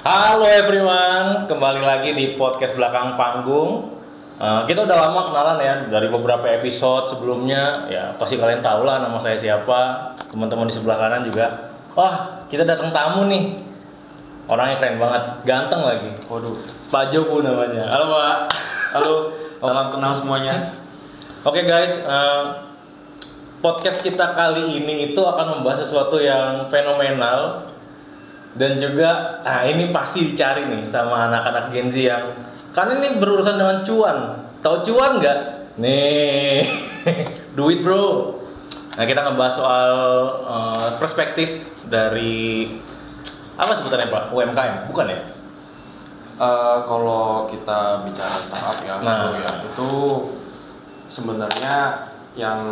Halo everyone, kembali lagi di podcast Belakang Panggung. Kita udah lama kenalan ya, dari beberapa episode sebelumnya. Ya pasti kalian tahu lah nama saya siapa. Teman-teman di sebelah kanan juga. Wah, kita datang tamu nih. Orangnya keren banget, ganteng lagi. Waduh, Pak Jobu namanya. Halo Pak. halo, salam kenal semuanya. Oke guys, podcast kita kali ini itu akan membahas sesuatu yang fenomenal. Dan juga, ini pasti dicari nih sama anak-anak Gen Z yang karena ini berurusan dengan cuan. Tahu cuan nggak? Nih, duit bro. Nah kita ngebahas soal perspektif dari apa sebutannya Pak? UMKM, bukan ya? Kalau kita bicara startup ya, Nah. bro ya, itu sebenarnya yang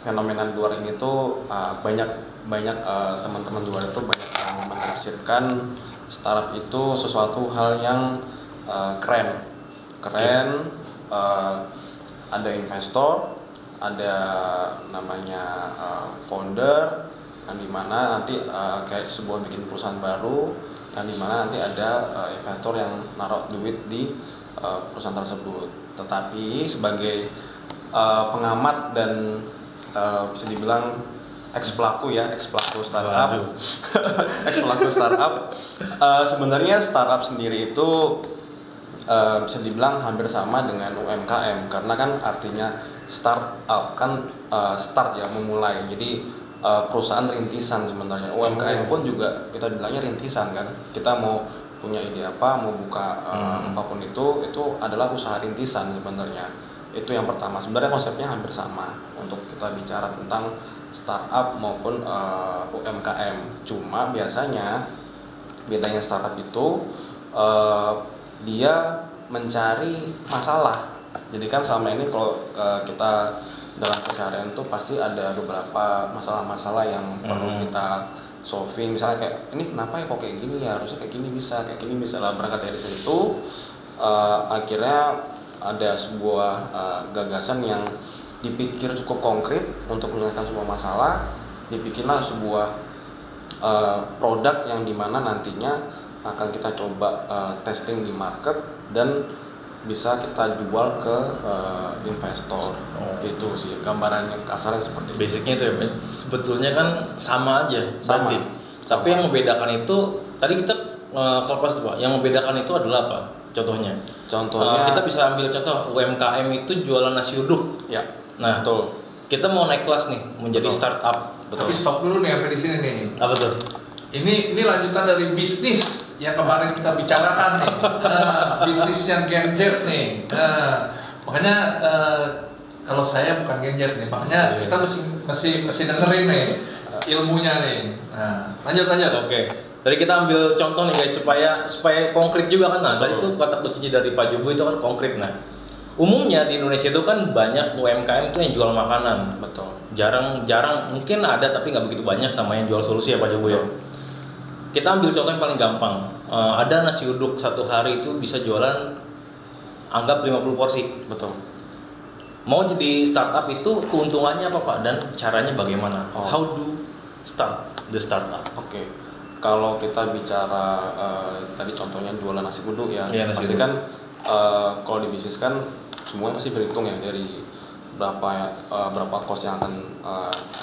fenomena di luar ini tuh banyak banyak teman-teman di luar itu banyak yang menafsirkan startup itu sesuatu hal yang keren, ada investor, ada namanya founder, yang dimana nanti kayak sebuah bikin perusahaan baru, yang dimana nanti ada investor yang naruh duit di perusahaan tersebut. Tetapi sebagai pengamat dan bisa dibilang ex pelaku startup, ex pelaku startup, sebenarnya startup sendiri itu bisa dibilang hampir sama dengan UMKM, karena kan artinya startup kan start ya, memulai. Jadi perusahaan rintisan sebenarnya. UMKM pun juga kita bilangnya rintisan kan. Kita mau punya ide apa, mau buka apapun itu adalah usaha rintisan sebenarnya. Itu yang pertama. Sebenarnya konsepnya hampir sama untuk kita bicara tentang startup maupun UMKM. Cuma biasanya bedanya startup itu dia mencari masalah. Jadi kan selama ini kalau kita dalam keseharian itu pasti ada beberapa masalah-masalah yang perlu kita solving. Misalnya kayak ini kenapa ya kok kayak gini ya, harusnya kayak gini bisa lah. Berangkat dari situ akhirnya ada sebuah gagasan yang dipikir cukup konkret untuk menyelesaikan sebuah masalah. Dipikirlah sebuah produk yang dimana nantinya akan kita coba testing di market dan bisa kita jual ke investor. Gitu sih gambarannya kasarnya seperti itu. Basicnya itu ya, sebetulnya kan sama aja. Sama. Berarti. Tapi yang membedakan itu tadi kita kelepas tuh Pak. Yang membedakan itu adalah apa? Contohnya. Kita bisa ambil contoh UMKM itu jualan nasi uduk. Ya. Nah, Betul. kita mau naik kelas nih menjadi Betul. startup. Tapi stop dulu nih sampai di sini nih. Apa tuh? Ini lanjutan dari bisnis yang kemarin kita bicarakan nih. Bisnis yang gadget nih. Makanya kalau saya bukan gadget nih, makanya kita mesti dengerin nih ilmunya nih. Lanjut. Oke. Tadi kita ambil contoh nih guys supaya konkret juga kan. Nah, tadi itu kata kuncinya dari Pak Jobo itu kan konkret. Nah, umumnya di Indonesia itu kan banyak UMKM itu yang jual makanan. Betul. Jarang mungkin ada tapi nggak begitu banyak sama yang jual solusi ya Pak Jobo ya. Kita ambil contoh yang paling gampang. Ada nasi uduk satu hari itu bisa jualan anggap 50 porsi. Betul. Mau jadi startup itu keuntungannya apa Pak dan caranya bagaimana? How do start the startup? Oke. Kalau kita bicara tadi contohnya jualan nasi uduk ya, Iya, nasi pasti uduk. kan kalau di bisnis kan semuanya pasti berhitung ya dari berapa cost yang akan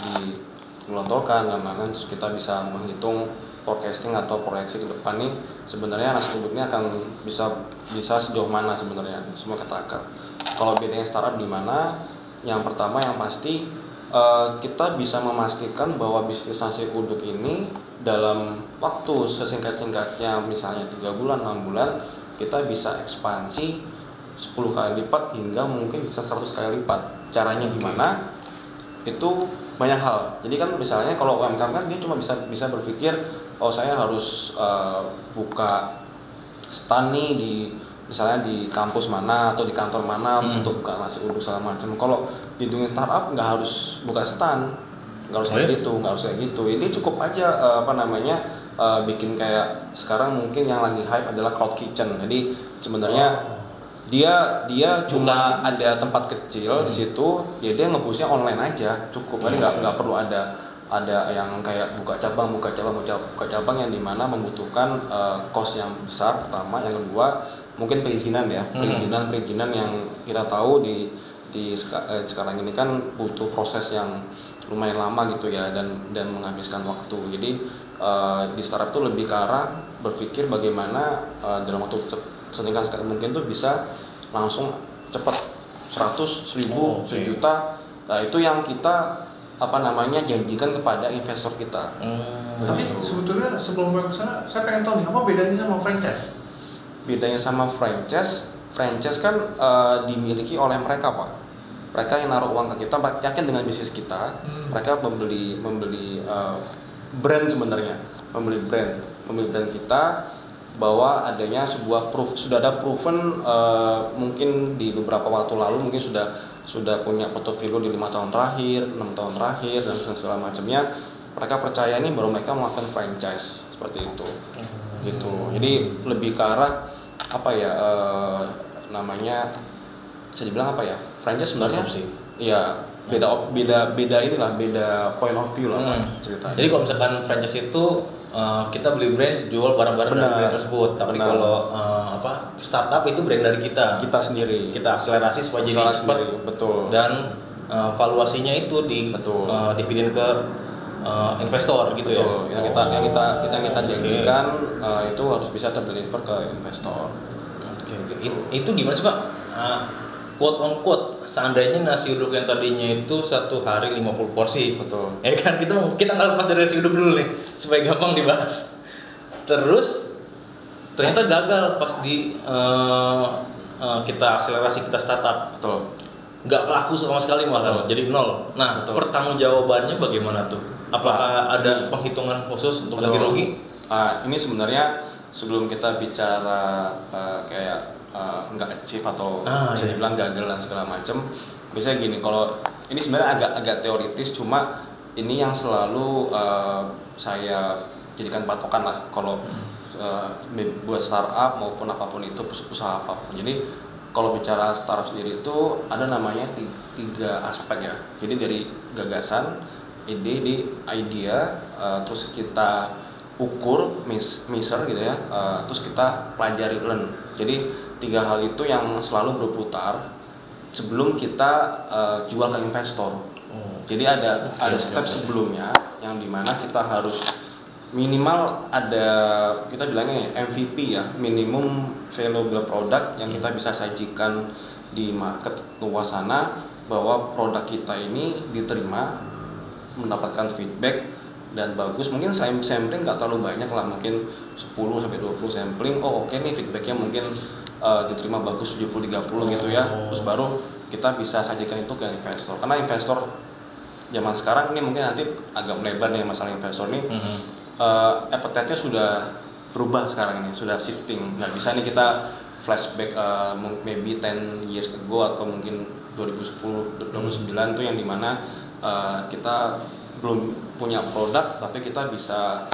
digelontorkan, dan mana kita bisa menghitung forecasting atau proyeksi ke depan nih sebenarnya nasi uduknya akan bisa sejauh mana sebenarnya semua ketakar. Kalau bedanya startup di mana? Yang pertama yang pasti kita bisa memastikan bahwa bisnis nasi uduk ini dalam waktu sesingkat-singkatnya, misalnya 3 bulan, 6 bulan, kita bisa ekspansi 10 kali lipat hingga mungkin bisa 100 kali lipat. Caranya gimana? Itu banyak hal. Jadi kan misalnya kalau UMKM kan dia cuma bisa berpikir, oh saya harus buka stand nih di misalnya di kampus mana atau di kantor mana untuk buka nasi uduk segala macam. Kalau di dunia startup nggak harus buka stand, nggak harus kayak gitu. Ini cukup aja bikin kayak sekarang mungkin yang lagi hype adalah cloud kitchen. Jadi sebenarnya dia cuma ada tempat kecil di situ, ya dia ngebusnya online aja cukup. Jadi nggak perlu ada ada yang kayak buka cabang yang dimana membutuhkan cost yang besar pertama. Yang kedua mungkin perizinan ya, perizinan yang kita tahu sekarang ini kan butuh proses yang lumayan lama gitu ya, dan menghabiskan waktu. Jadi di startup itu lebih ke arah berpikir bagaimana dalam waktu sesingkat mungkin tuh bisa langsung cepat 100, 1000, sejuta. Nah itu yang kita janjikan kepada investor kita. Tapi sebetulnya sebelum ke sana, saya pengen tahu nih, apa bedanya sama franchise? Bedanya sama franchise kan dimiliki oleh mereka, Pak. Mereka yang naruh uang ke kita, yakin dengan bisnis kita. Mereka membeli brand sebenarnya, membeli brand kita, bahwa adanya sudah ada proven, mungkin di beberapa waktu lalu mungkin sudah punya portofolio di 5 tahun terakhir, 6 tahun terakhir, dan segala macamnya. Mereka percaya ini baru mereka melakukan franchise seperti itu. Gitu. Jadi lebih ke arah bisa dibilang franchise sebenarnya sih. Iya, beda point of view lah ceritanya. Jadi kalau misalkan franchise itu kita beli brand, jual barang-barang dari brand tersebut. Tapi kalau startup itu brand dari kita sendiri. Kita akselerasi supaya jadi cepat. Betul. Dan valuasinya itu dividen ke investor gitu. Betul. Ya. Yang kita janjikan itu harus bisa terdeliver ke investor. Itu gimana sih Pak? Quote on quote, seandainya nasi uduk yang tadinya itu 1 hari 50 porsi. Betul. Ya kan, kita nggak lepas dari nasi uduk dulu nih supaya gampang dibahas. Terus ternyata gagal pas kita akselerasi, kita startup. Betul. Nggak laku sama sekali malah, jadi 0. Nah, pertanggungjawabannya bagaimana tuh? Apakah ada penghitungan khusus untuk ganti rugi? Ini sebenarnya sebelum kita bicara nggak achieve atau bisa dibilang gagal dan segala macam, biasanya gini, kalau ini sebenarnya agak teoritis, cuma ini yang selalu saya jadikan patokan lah kalau buat startup maupun apapun itu, usaha apapun. Jadi kalau bicara startup sendiri itu ada namanya 3 aspek ya. Jadi dari gagasan, idea, terus kita ukur, measure gitu ya, terus kita pelajari, learn. Jadi 3 hal itu yang selalu berputar sebelum kita jual ke investor. Jadi ada step sebelumnya yang dimana kita harus minimal ada, kita bilangnya MVP ya, minimum valuable product yang kita bisa sajikan di market luas sana, bahwa produk kita ini diterima, mendapatkan feedback dan bagus. Mungkin sampling nggak terlalu banyak lah, mungkin 10-20 sampling. Oke nih feedbacknya mungkin diterima bagus 70-30 gitu ya. Terus baru kita bisa sajikan itu ke investor. Karena investor zaman sekarang ini mungkin nanti agak melebar nih masalah investor nih. Appetite-nya sudah berubah sekarang ini, sudah shifting. Nggak bisa nih kita flashback maybe 10 years ago atau mungkin 2010, 2009 tuh yang dimana kita belum punya produk tapi kita bisa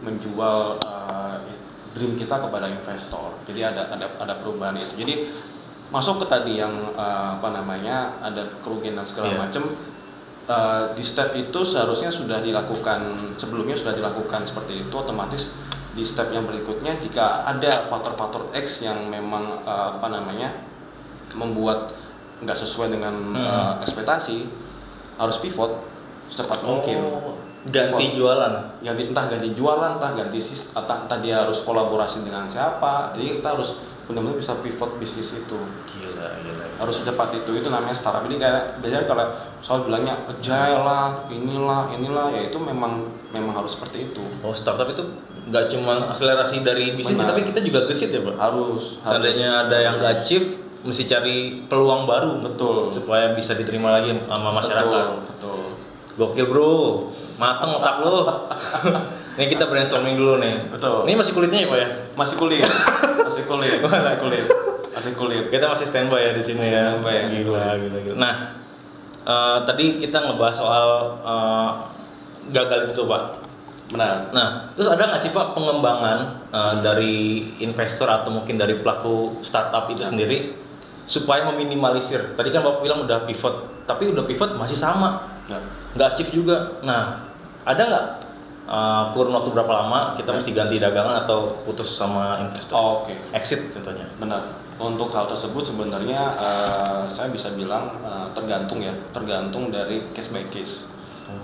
menjual dream kita kepada investor. Jadi ada perubahan itu. Jadi masuk ke tadi yang ada kerugian dan segala macam. Di step itu seharusnya sudah dilakukan, sebelumnya sudah dilakukan seperti itu. Otomatis di step yang berikutnya, jika ada faktor-faktor X yang memang membuat nggak sesuai dengan ekspektasi, harus pivot secepat mungkin. Ganti jualan, entah ganti jualan, entah dia harus kolaborasi dengan siapa. Jadi kita harus benar-benar bisa pivot bisnis itu. Gila. Harus secepat itu namanya startup. Jadi kayak biasanya kalau soal bilangnya agile lah, inilah, ya itu memang harus seperti itu. Startup itu nggak cuma akselerasi dari bisnis, tapi kita juga gesit ya Pak. Harus. Seandainya ada yang nggak achieve, mesti cari peluang baru. Betul. Supaya bisa diterima lagi sama masyarakat. Betul. Gokil bro, mateng otak lo. Ini kita brainstorming dulu nih. Betul. Ini masih kulitnya ya Pak ya? Masih kulit. Kita masih standby ya di sini ya. Gila. Nah, tadi kita ngebahas soal gagal itu Pak. Benar. Nah, terus ada nggak sih Pak pengembangan dari investor atau mungkin dari pelaku startup itu sendiri supaya meminimalisir? Tadi kan Bapak bilang udah pivot, tapi udah pivot masih sama, nggak achieve juga. Nah, ada nggak kurun waktu berapa lama kita mesti ganti dagangan atau putus sama investor? Oh, oke. Exit contohnya. Benar. Untuk hal tersebut sebenarnya saya bisa bilang tergantung dari case by case.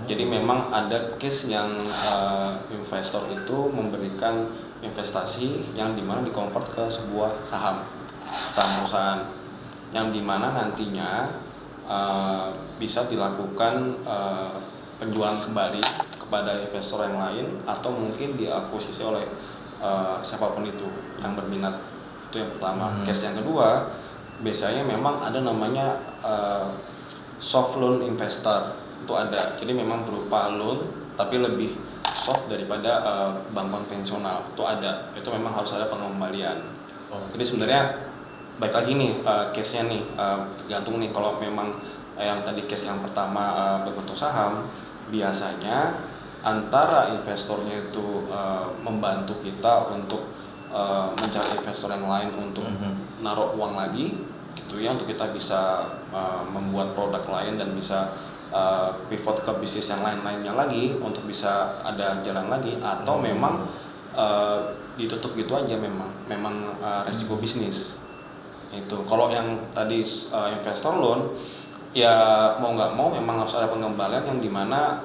Jadi memang ada case yang investor itu memberikan investasi yang dimana dikonvert ke sebuah saham perusahaan, yang dimana nantinya bisa dilakukan penjualan kembali kepada investor yang lain atau mungkin diakuisisi oleh siapapun itu yang berminat. Itu yang pertama. Case yang kedua biasanya memang ada namanya soft loan investor, itu ada. Jadi memang berupa loan tapi lebih soft daripada bank konvensional, itu ada. Itu memang harus ada pengembalian. Jadi sebenarnya baik lagi nih case-nya nih, tergantung nih. Kalau memang yang tadi case yang pertama berbentuk saham, biasanya antara investornya itu membantu kita untuk mencari investor yang lain untuk naruh uang lagi gitu ya, untuk kita bisa membuat produk lain dan bisa pivot ke bisnis yang lain-lainnya lagi untuk bisa ada jalan lagi, atau memang ditutup gitu aja, memang resiko bisnis itu. Kalau yang tadi investor loan ya mau nggak mau memang harus ada pengembalian yang dimana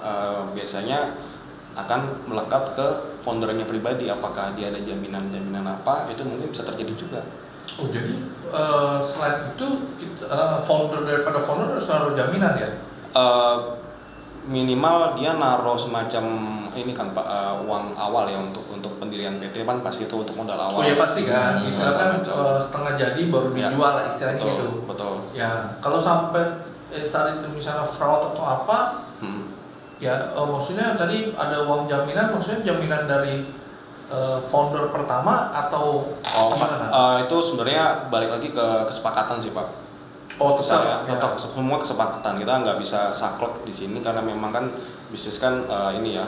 biasanya akan melekat ke foundernya pribadi, apakah dia ada jaminan apa, itu mungkin bisa terjadi juga. Oh, jadi selain itu founder harus naruh jaminan ya? Minimal dia naruh semacam ini kan Pak, uang awal ya untuk pendirian PT kan, pasti itu untuk modal awal. Oh ya pasti kan, istilahnya setengah jadi baru dijual lah istilahnya betul, gitu. Betul. Ya kalau sampai tadi itu misalnya fraud atau apa, ya maksudnya tadi ada uang jaminan, maksudnya jaminan dari founder pertama atau gimana? Itu sebenarnya balik lagi ke kesepakatan sih Pak. Oh tetap Semua kesepakatan, kita nggak bisa saklek di sini karena memang kan bisnis kan ini ya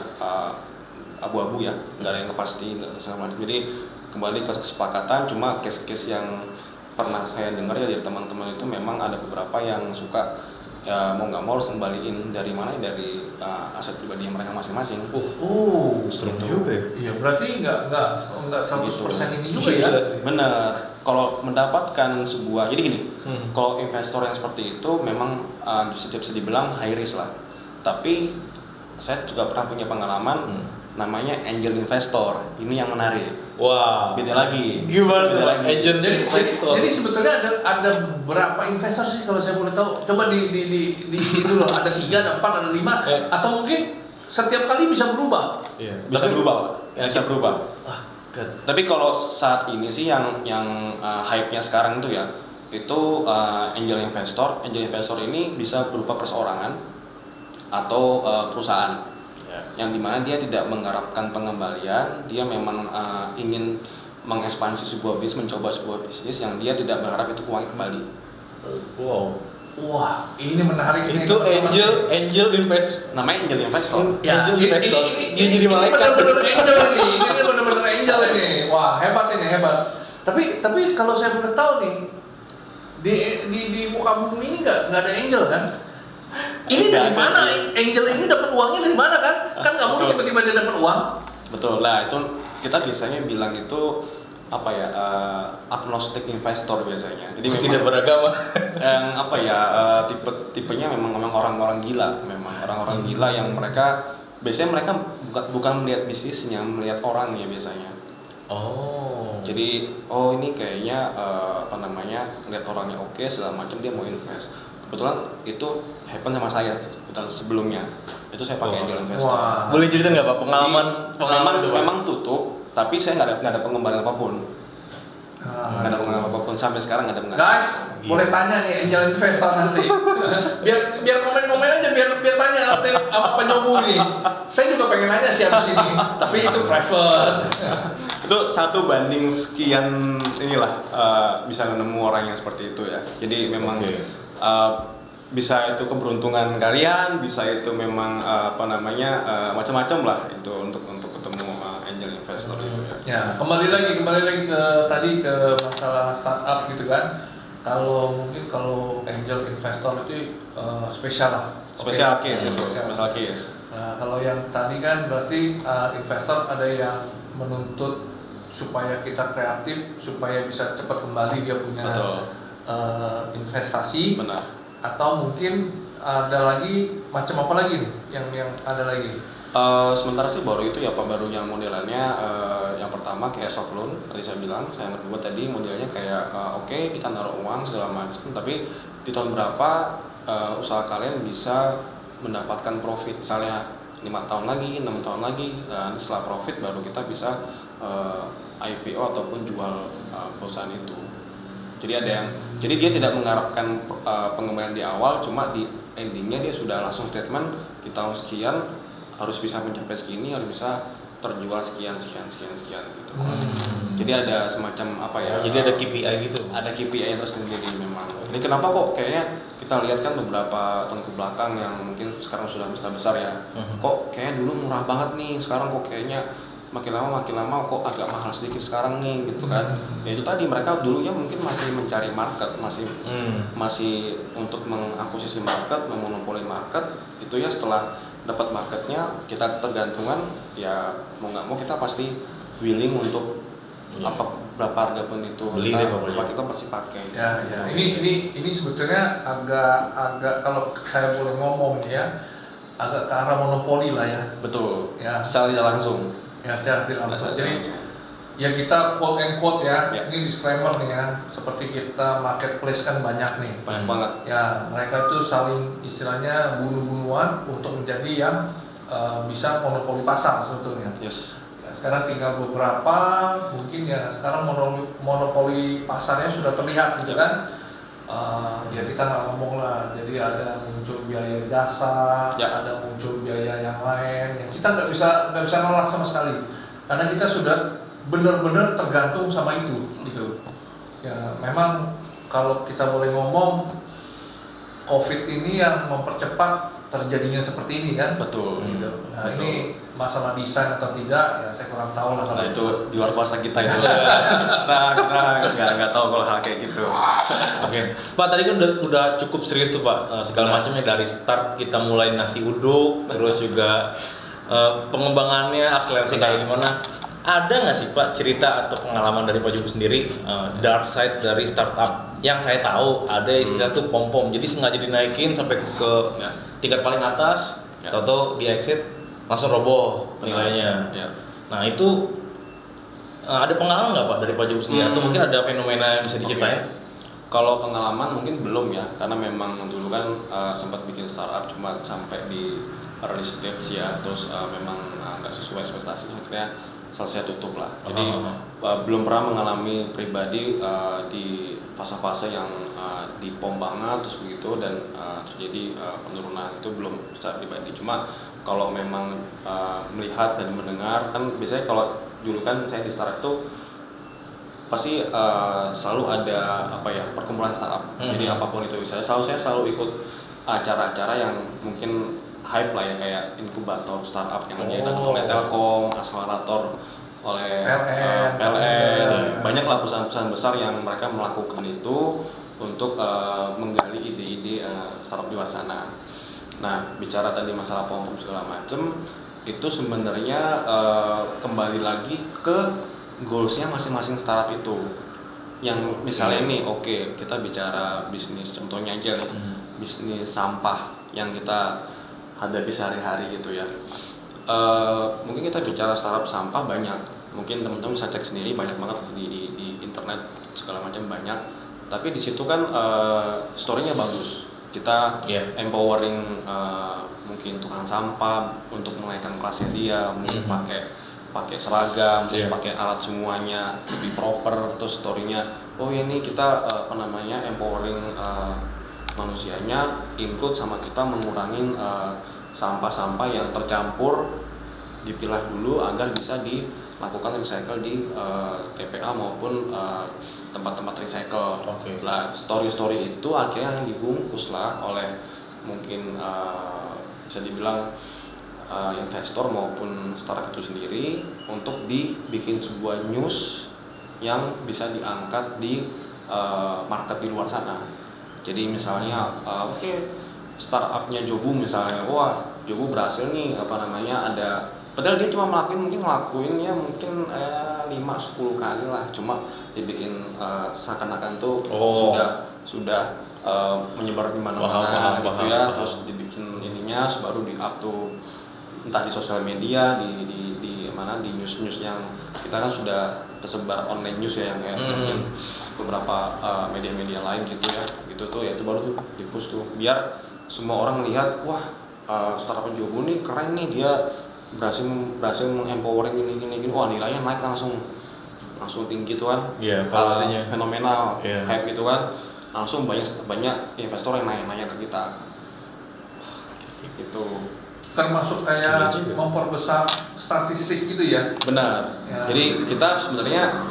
abu-abu ya, nggak ada yang kepasti, nggak segala macam. Jadi kembali ke kesepakatan. Cuma case-case yang pernah saya dengar ya dari teman-teman itu memang ada beberapa yang suka ya mau nggak mau harus kembaliin dari mana, dari aset pribadi mereka masing-masing. Serem gitu. juga ya. Iya berarti nggak 100% Gitu. ini juga ya? Bener. Kalau mendapatkan sebuah, jadi gini, kalau investor yang seperti itu memang bisa dibilang high risk lah. Tapi saya juga pernah punya pengalaman namanya angel investor. Ini yang menarik. Wah. Beda lagi. Gimana Beda lagi. angel investor? Jadi sebetulnya ada berapa investor sih kalau saya boleh tahu? Coba di dulu, ada 3, ada 4, ada 5, atau mungkin setiap kali bisa berubah? Iya. Bisa berubah, Pak. Bisa berubah. Tapi kalau saat ini sih yang hype-nya sekarang itu ya, itu angel investor. Angel investor ini bisa berupa perseorangan atau perusahaan, yang dimana dia tidak mengharapkan pengembalian, dia memang ingin mengekspansi sebuah bisnis, mencoba sebuah bisnis yang dia tidak berharap itu uangnya kembali. Wow. Wah, ini menarik. Itu angel invest. Namanya angel investor. Ya, Angel investor. Dia jadi malaikat. Bener-bener angel ini. Ini bener-bener angel ini. Wah, hebat ini, hebat. Tapi kalau saya boleh tahu nih, di muka bumi ini nggak ada angel kan? Ini dari mana? Angel ini dapat uangnya dari mana kan? Kan nggak mungkin tiba-tiba dia dapat uang. Betul lah, itu kita biasanya bilang itu apa ya, agnostic investor biasanya. Jadi memang Tidak beragama. yang apa ya, tipenya memang orang-orang gila, memang orang-orang gila yang mereka biasanya mereka bukan melihat bisnisnya, melihat orangnya biasanya. Jadi ini kayaknya apa namanya, lihat orangnya oke segala macam, dia mau invest. Kebetulan itu happen sama saya kebetulan sebelumnya. Itu saya pakai angel investor. Boleh cerita nggak Pak pengalaman itu, Pak? Memang tutup, tapi saya nggak ada pengembalian apapun. Nggak ada pengembalian apapun sampai sekarang, nggak ada pengembalian. Guys, boleh tanya nih angel investor nanti. biar komen aja, biar tanya apa penyobu nih. Saya juga pengen nanya sih abis ini, tapi itu private. Itu 1 banding sekian inilah bisa nemu orang yang seperti itu ya. Jadi memang bisa itu keberuntungan kalian, bisa itu memang apa namanya macam-macam lah itu untuk ketemu angel investor itu ya. Ya, kembali lagi ke tadi ke masalah startup gitu kan. Kalau angel investor itu spesial lah. Special case itu, special case. Nah, kalau yang tadi kan berarti investor ada yang menuntut supaya kita kreatif, supaya bisa cepat kembali dia punya Betul. investasi, Benar. atau mungkin ada lagi macam apa lagi nih yang ada lagi? Sementara sih baru itu ya Pak, baru yang modelannya yang pertama kayak soft loan tadi saya bilang, saya yang kedua tadi modelnya kayak oke, kita naruh uang segala macam, tapi di tahun berapa usaha kalian bisa mendapatkan profit, misalnya 5 tahun lagi, 6 tahun lagi, dan setelah profit baru kita bisa IPO ataupun jual perusahaan itu. Jadi dia tidak mengharapkan pengembalian di awal, cuma di endingnya dia sudah langsung statement di tahun sekian harus bisa mencapai segini, harus bisa terjual sekian gitu. Jadi ada semacam apa ya? Jadi ada KPI gitu. Ada KPI tersendiri memang. Ini kenapa kok kayaknya kita lihat kan beberapa tahun ke belakang yang mungkin sekarang sudah besar ya. Kok kayaknya dulu murah banget nih, sekarang kok kayaknya makin lama kok agak mahal sedikit sekarang nih gitu kan. Ya itu tadi, mereka dulunya mungkin masih mencari market, masih untuk mengakuisisi market, memonopoli market gitu ya. Setelah dapat marketnya, kita ketergantungan, ya mau nggak mau kita pasti willing untuk berapa harga pun itu Beli deh pokoknya. kita pasti pakai. Ya, ini sebetulnya agak kalau saya boleh ngomong ya, agak ke arah monopoli lah ya. Betul. Ya. Secara tidak langsung. Ya, secara tidak langsung. Secara Jadi langsung. ya kita quote and quote ya. Ya. Ini disclaimer nih ya. Seperti kita marketplace kan banyak nih. Banyak banget. Ya, mereka itu saling istilahnya bunuh-bunuhan untuk menjadi yang bisa monopoli pasar sebetulnya. Yes. Ya, sekarang tinggal beberapa, mungkin ya sekarang monopoli pasarnya sudah terlihat gitu kan. Ya kita nggak ngomong lah, jadi ada muncul biaya jasa, Ya. ada muncul biaya yang lain, yang kita nggak bisa nolak sama sekali, karena kita sudah benar-benar tergantung sama itu gitu. Ya memang kalau kita boleh ngomong, COVID ini yang mempercepat terjadinya seperti ini kan. Betul. Gitu. Nah Betul. ini masalah desain atau tidak, ya saya kurang tahu lah. Nah itu di luar kuasa kita itu. kita nggak tahu kalau hal kayak gitu. Oke, Pak tadi kan udah cukup serius tuh Pak, segala macamnya dari start kita mulai nasi uduk, terus juga pengembangannya akselerasi kayak gimana. Ada nggak sih Pak cerita atau pengalaman dari Pak Jubu sendiri dark side dari startup? Yang saya tahu ada istilah tuh pom-pom, jadi sengaja dinaikin sampai ke tingkat paling atas, atau di exit langsung roboh nilainya. Ya. Nah itu ada pengalaman nggak Pak dari Pak Jubu sendiri? Atau mungkin ada fenomena yang bisa diceritain? Kalau pengalaman mungkin belum ya, karena memang dulu kan sempat bikin startup cuma sampai di early stage ya, terus memang nggak sesuai ekspektasi, akhirnya selesai tutup lah. Jadi belum pernah mengalami pribadi di fase-fase yang di pom banget terus begitu dan terjadi penurunan, itu belum secara pribadi. Cuma kalau memang melihat dan mendengar, kan biasanya kalau dulu kan saya di startup itu pasti selalu ada perkumpulan startup. Jadi apapun itu saya selalu ikut acara-acara yang mungkin hype lah ya, kayak inkubator startup yang diadakan oleh Telkom, akselerator oleh PLN. Banyaklah perusahaan-perusahaan besar yang mereka melakukan itu untuk menggali ide-ide startup di luar sana. Nah, bicara tadi masalah pom-pom segala macam, itu sebenarnya kembali lagi ke goalsnya masing-masing startup itu. Yang misalnya ini kita bicara bisnis, contohnya aja nih, bisnis sampah yang kita hadapi sehari-hari gitu ya. Mungkin kita bicara startup sampah banyak, mungkin teman-teman bisa cek sendiri, banyak banget di internet segala macam banyak. Tapi di situ kan story-nya bagus, kita empowering mungkin tukang sampah untuk menaikkan kelasnya dia, mungkin pakai seragam, terus pakai alat semuanya lebih proper, terus story-nya ini kita empowering manusianya, include sama kita mengurangin sampah-sampah yang tercampur, dipilah dulu agar bisa dilakukan recycle di TPA maupun tempat-tempat recycle. Lah story-story itu akhirnya yang dibungkus lah oleh mungkin bisa dibilang investor maupun startup itu sendiri untuk dibikin sebuah news yang bisa diangkat di market di luar sana. Jadi misalnya startupnya Jobu misalnya, Jogo berhasil nih ada, padahal dia cuma ngelakuinnya mungkin 5-10 kali lah, cuma dibikin seakan-akan tuh sudah menyebar di mana-mana gitu ya. Paham. Terus dibikin ininya baru di up tuh entah di sosial media, di mana di news yang kita kan sudah tersebar online news ya, yang kayak mungkin beberapa media-media lain gitu ya, gitu tuh ya, itu baru tuh di push tuh biar semua orang lihat, wah startup Jogo nih keren nih, dia berhasil empowering gini, wah nilainya naik langsung tinggi tuh kan. Iya, valuasinya fenomenal, Iya. hype gitu kan, langsung banyak investor yang nanya ke kita gitu. Termasuk Iya kayak juga. memperbesar statistik gitu ya. Benar. Ya. Jadi kita sebenarnya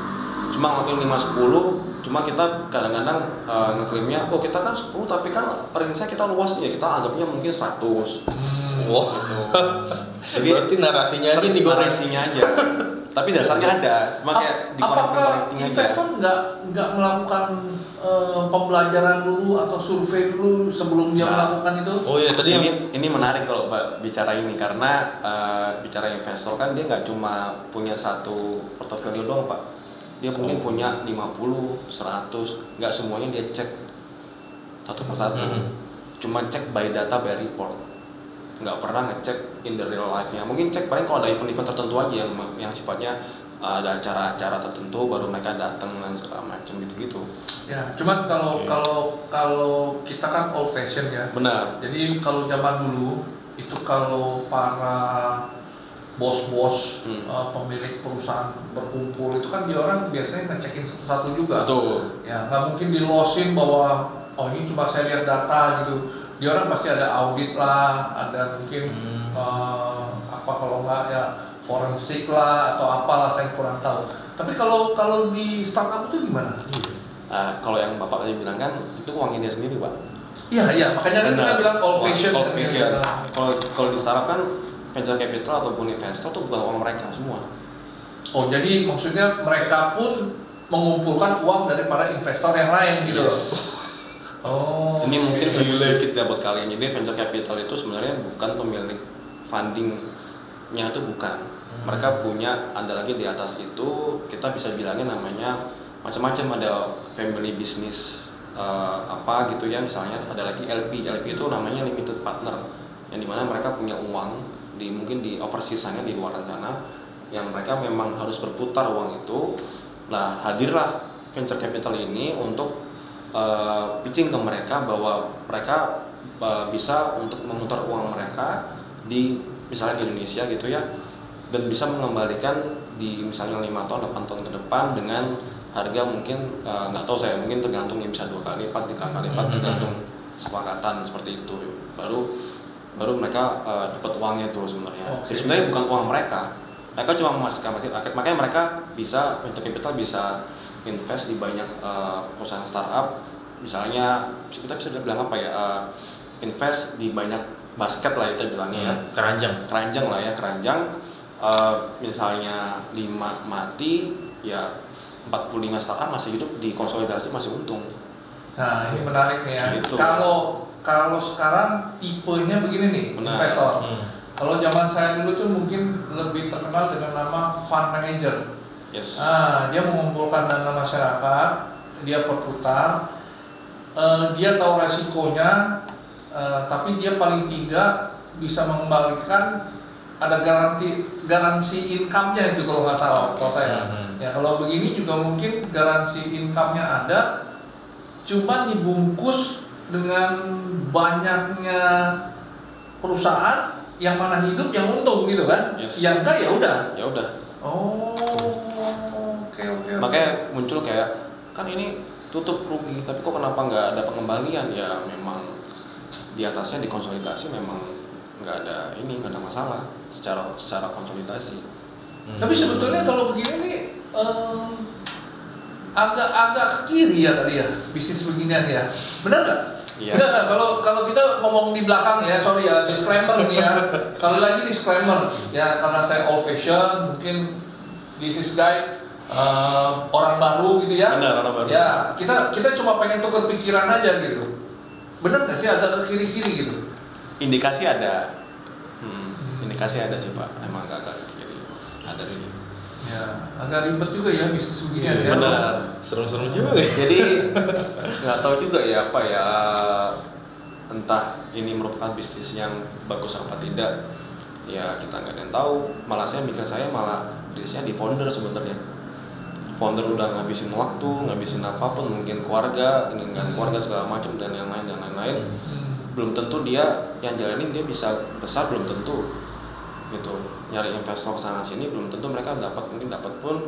cuma ngelakuin 5-10, cuma kita kadang-kadang ngeklaimnya, oh kita kan 10 tapi kan range-nya kita luas ya, kita anggapnya mungkin 100. Wow. Gitu. Jadi Berarti narasinya aja digoreng. narasinya aja. Tapi dasarnya ada, cuma kayak Apakah di-connecting aja. investor nggak melakukan pembelajaran dulu atau survei dulu sebelum dia Nah. melakukan itu? Oh iya, tadi Ini menarik kalau bicara ini, karena bicara investor kan dia nggak cuma punya satu portofolio doang Pak, dia mungkin punya 50, 100, nggak semuanya dia cek satu persatu, cuma cek by data by report, nggak pernah ngecek in the real life-nya. Mungkin cek paling kalau ada event-event tertentu aja yang sifatnya ada acara-acara tertentu baru mereka datang dan segala macam gitu-gitu. Ya, cuman kalau kita kan old fashion ya. Benar. Jadi kalau zaman dulu itu kalau para bos-bos pemilik perusahaan berkumpul itu kan dia orang biasanya ngecekin satu-satu juga. Betul. Ya, nggak mungkin dilosin bahwa oh ini cuma saya lihat data gitu. Dia orang pasti ada audit lah, ada mungkin apa kalau nggak ya forensik lah atau apalah, saya kurang tahu. Tapi kalau di startup itu gimana? Kalau yang Bapak tadi bilang kan itu uangnya dia sendiri Pak. Iya, makanya kan kita Benar. bilang old fashion. Old kan, fashion. gitu. Kalau di startup kan venture capital ataupun investor tuh bukan uang mereka semua. Oh, jadi maksudnya mereka pun mengumpulkan uang dari para investor yang lain gitu. Yes. Oh. Ini mungkin oke. lebih sedikit ya buat kalian. Jadi venture capital itu sebenarnya bukan pemilik fundingnya, itu bukan. Mereka punya, ada lagi di atas itu kita bisa bilangnya namanya macam-macam, ada family business apa gitu ya, misalnya ada lagi LP itu namanya limited partner, yang dimana mereka punya uang mungkin di overseas sana, di luar sana, yang mereka memang harus berputar uang itu. Nah, hadirlah venture capital ini untuk pitching ke mereka bahwa mereka bisa untuk memutar uang mereka di misalnya di Indonesia gitu ya, dan bisa mengembalikan di misalnya 5 tahun 8 tahun ke depan dengan harga mungkin nggak tahu saya, mungkin tergantung ya, bisa 2 kali lipat, 3 kali lipat, tergantung kesepakatan seperti itu. Baru mereka dapat uangnya itu sebenarnya. Jadi sebenarnya bukan uang mereka cuma memasukkan market, makanya mereka bisa, venture capital bisa invest di banyak perusahaan startup. Misalnya kita bisa bilang apa ya, invest di banyak basket lah kita bilangnya ya, keranjang lah ya, misalnya 5 mati ya 45 startup masih hidup, di konsolidasi masih untung. Nah, ini menarik nih ya. Gitu. Kalau sekarang tipenya begini nih, Benar. investor. Kalau zaman saya dulu tuh mungkin lebih terkenal dengan nama fund manager. Yes. Dia mengumpulkan dana masyarakat, dia perputar, dia tahu resikonya, tapi dia paling tidak bisa mengembalikan, ada garansi income-nya itu kalau nggak salah. Kalau saya, ya kalau begini juga mungkin garansi income-nya ada, cuma dibungkus dengan banyaknya perusahaan yang mana hidup yang untung gitu kan? Yes. Yang enggak ya udah. Ya udah. Oh, oke. Makanya muncul kayak, kan ini tutup rugi, tapi kok kenapa nggak ada pengembalian? Ya memang di atasnya dikonsolidasi, memang nggak ada masalah secara konsolidasi. Tapi sebetulnya kalau begini nih agak ke kiri ya tadi ya, bisnis beginian ya, benar nggak? Iya. Enggak, kalau kita ngomong di belakang ya, sorry ya, disclaimer nih ya. Sekali lagi disclaimer ya, karena saya old fashion, mungkin bisnis guy orang baru gitu ya. Benar, orang baru. Ya, kita cuma pengen tukar pikiran aja gitu. Benar nggak sih agak ke kiri-kiri gitu? Indikasi ada, Indikasi ada sih Pak, emang agak jadi ada sih. Ya, agak ribet juga ya bisnis beginian ya. Benar, seru-seru juga ya. Jadi nggak tahu juga ya apa ya, entah ini merupakan bisnis yang bagus apa tidak, ya kita nggak ada yang tahu. Malah saya mikir, saya malah bisnisnya di founder sebenarnya. Founder udah ngabisin waktu, ngabisin apapun, mungkin keluarga, dengan keluarga segala macam dan yang lain dan lain-lain. Belum tentu dia yang jalanin dia bisa besar, belum tentu gitu. Nyari investor sana sini belum tentu mereka dapat, mungkin dapat pun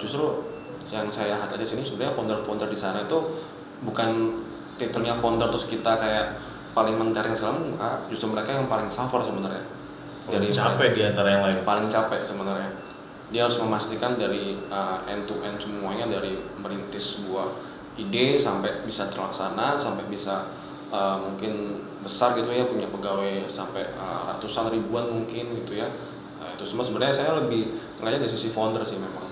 justru yang saya lihat aja sini sebenarnya founder-founder di sana itu bukan titelnya founder terus kita kayak paling mencari segala macam, justru mereka yang paling suffer sebenarnya. Jadi capek di antara yang lain. Paling capek sebenarnya. Dia harus memastikan dari end to end semuanya, dari merintis sebuah ide sampai bisa terlaksana, sampai bisa mungkin besar gitu ya, punya pegawai sampai ratusan ribuan mungkin gitu ya. Itu semua sebenarnya saya lebih ngeliatnya dari sisi founder sih memang.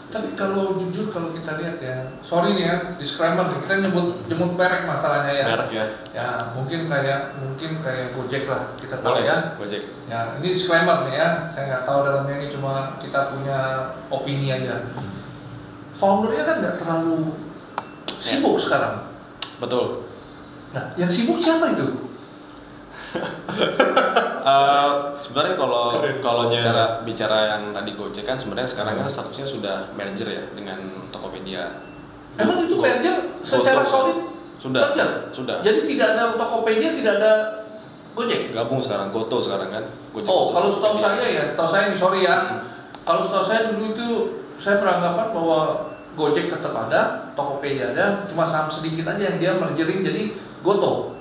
Tapi kalau jujur kalau kita lihat ya, sorry nih ya, disclaimer nih, kita nyebut merek masalahnya ya. Merek ya. Ya mungkin kayak Gojek lah kita tahu Boleh ya. Gojek. Ya ini disclaimer nih ya, saya nggak tahu dalamnya, ini cuma kita punya opini aja. Foundernya kan nggak terlalu sibuk sekarang. Betul. Nah, yang sibuk siapa itu? Sebenarnya kalau bicara yang tadi Gojek kan sebenarnya sekarang kan statusnya sudah merger ya dengan Tokopedia. Emang itu merger secara solid? Sudah. Merger? Sudah. Jadi tidak ada Tokopedia, tidak ada Gojek? Gabung sekarang, Goto sekarang kan. Gojek, Oh, Goto, kalau setahu Tokopedia. saya nih, sorry ya. Kalau setahu saya dulu itu saya beranggapan bahwa Gojek tetap ada, Tokopedia ada, cuma saham sedikit aja yang dia mergerin jadi Goto.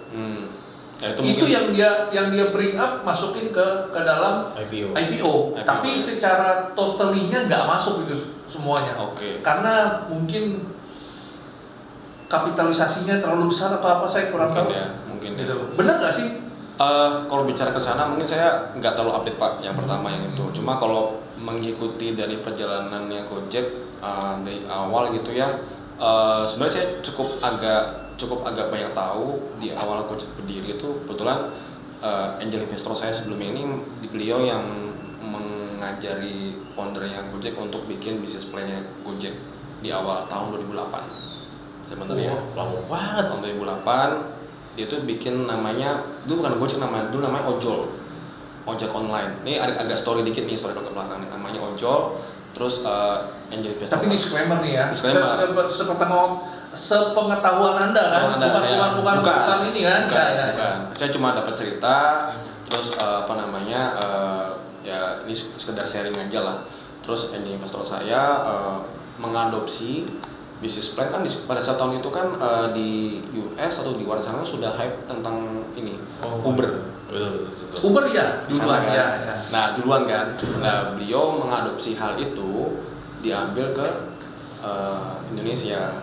Ya, itu Itu mungkin yang dia bring up, masukin ke dalam IPO. Tapi secara totally-nya nggak masuk itu semuanya. Oke. Karena mungkin kapitalisasinya terlalu besar atau apa, saya kurang tahu. Mungkin ya. Gitu. Benar nggak sih? Kalau bicara ke sana mungkin saya nggak terlalu update Pak. Yang pertama yang itu. Cuma kalau mengikuti dari perjalanannya Gojek dari awal gitu ya, sebenarnya saya cukup agak banyak tahu. Di awal Gojek berdiri itu kebetulan angel investor saya sebelumnya ini beliau yang mengajari foundernya Gojek untuk bikin bisnis plan-nya Gojek di awal tahun 2008 sebenarnya. Lama banget. Tahun 2008 dia tuh bikin namanya, dulu bukan Gojek dulu namanya Ojol, ojek online. Ini agak story dikit nih, story ke belakang, namanya Ojol. Terus angel investor. Tapi disclaimer nih ya. Disclaimer. Sepengetahuan Anda kan, bukan ini kan? Bukan. Saya cuma dapat cerita, terus ya ini sekedar sharing aja lah. Terus angel investor saya mengadopsi bisnis plan kan pada saat tahun itu kan di US atau di luar sana sudah hype tentang ini Uber. Betul. Uber ya, duluan kan? ya. Nah duluan kan. Nah beliau mengadopsi hal itu, diambil ke Indonesia,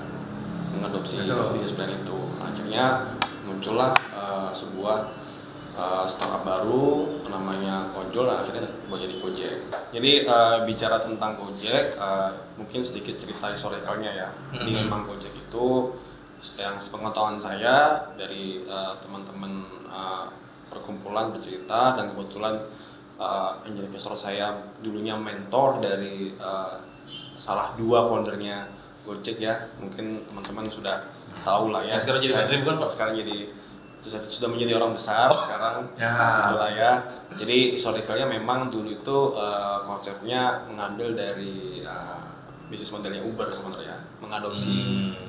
mengadopsi bisnis plan itu. Akhirnya muncullah sebuah startup baru namanya Ojol, dan akhirnya jadi Gojek. Jadi bicara tentang Gojek, mungkin sedikit cerita historicalnya ya. Jadi memang Gojek itu yang sepengetahuan saya dari teman-teman perkumpulan bercerita, dan kebetulan angel investor saya dulunya mentor dari salah dua foundernya Gojek ya. Mungkin teman-teman sudah tahu lah ya. Sekarang jadi menteri bukan Pak? Sekarang jadi sudah menjadi orang besar sekarang. Ya. Itulah ya. Jadi historicalnya memang dulu itu konsepnya mengambil dari bisnis modelnya Uber sebenarnya, mengadopsi.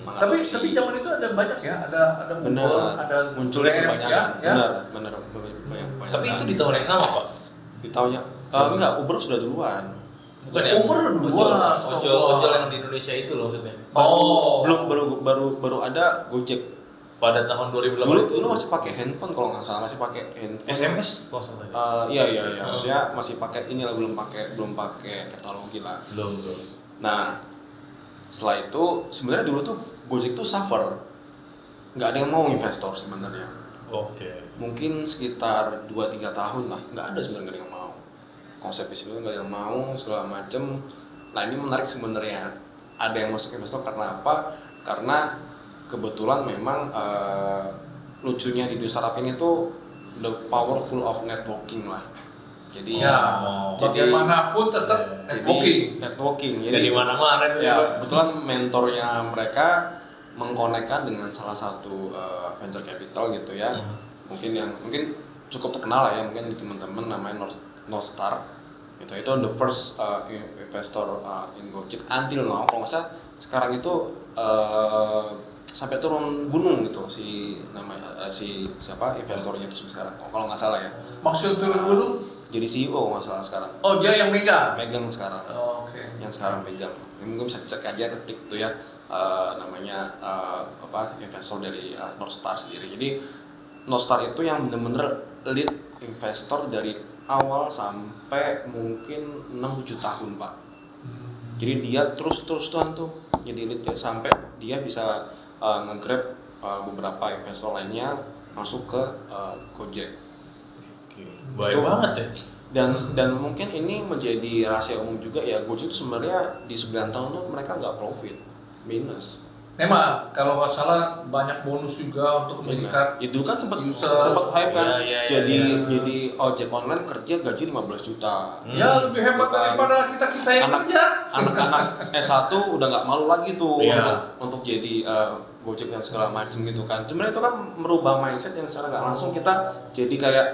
Tapi zaman itu ada banyak ya, ada munculnya Grab, kebanyakan. ya? Benar banyak. Tapi itu di tahun yang sama Pak? Di tahunnya enggak, Uber sudah duluan. Bukan ya? Uber duluan. Ojol yang di Indonesia itu loh maksudnya. Baru ada Gojek. Pada tahun 2008 dulu masih pakai handphone kalau nggak salah, masih pakai handphone. SMS kalau salah. Iya. Maksudnya masih pakai inilah, belum pakai teknologi lah. Belum. Nah, setelah itu sebenarnya dulu tuh Gojek tuh suffer, nggak ada yang mau investor sebenarnya. Oke. Mungkin sekitar 2-3 tahun lah, nggak ada sebenarnya yang mau. Konsep bisnis itu nggak ada yang mau, segala macem. Nah ini menarik sebenarnya. Ada yang masuk investor karena apa? Karena kebetulan memang lucunya di dunia startup ini tuh the powerful of networking lah. Jadi Ya, bagaimanapun tetap networking. Jadi mana-mana itu ya, kebetulan mentornya mereka mengkonekkan dengan salah satu venture capital gitu ya. Mungkin cukup terkenal lah ya, mungkin di teman-teman namanya Northstar. Itu the first investor in Gojek until now. Kalau nggak salah sekarang itu sampai turun gunung gitu si siapa investornya itu sekarang. Kalau nggak salah ya. Maksud turun gunung? Jadi CEO nggak salah sekarang. Oh, dia yang megang Sekarang. Oh, oke. Yang sekarang pegang. Mungkin bisa cek aja, ketik tuh ya namanya investor dari Northstar sendiri. Jadi Northstar itu yang benar-benar lead investor dari awal sampai mungkin 6-7 tahun Pak. Jadi dia terus-terusan tuh jadi lead sampai dia bisa nge-grab beberapa investor lainnya masuk ke Gojek. Baik banget ya. Dan mungkin ini menjadi rahasia umum juga ya, Gojek itu sebenarnya di 9 tahun tuh mereka nggak profit, minus. Memang kalau nggak salah banyak bonus juga untuk meningkat. Itu kan sempat user. hype kan, jadi ojek online kerja gaji 15 juta. Ya lebih hebat daripada kita yang kerja. Anak-anak S1 udah nggak malu lagi tuh Iya. untuk jadi Gojek dan segala macam gitu kan. Cuman itu kan merubah mindset yang secara nggak langsung kita jadi kayak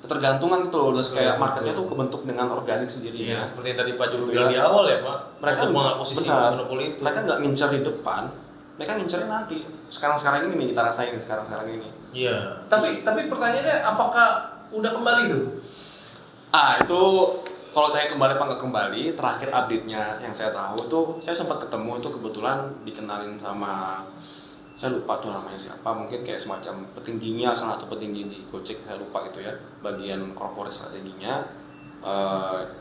ketergantungan gitu loh, kayak marketnya tuh kebentuk dengan organik sendiri. Iya, seperti yang tadi Pak Juru bilang di awal ya Pak. Mereka untuk mengakuisisi monopoli itu. Mereka nggak ngincer di depan, mereka ngincernya nanti. Sekarang ini nih kita rasain sekarang ini. Iya. Tapi pertanyaannya apakah udah kembali tuh? Itu kalau tanya kembali apa nggak kembali, terakhir update-nya yang saya tahu tuh, saya sempat ketemu itu kebetulan dikenalin sama, saya lupa tuh namanya siapa, mungkin kayak semacam petingginya, salah satu petinggi di Gojek, saya lupa gitu ya, bagian corporate strateginya.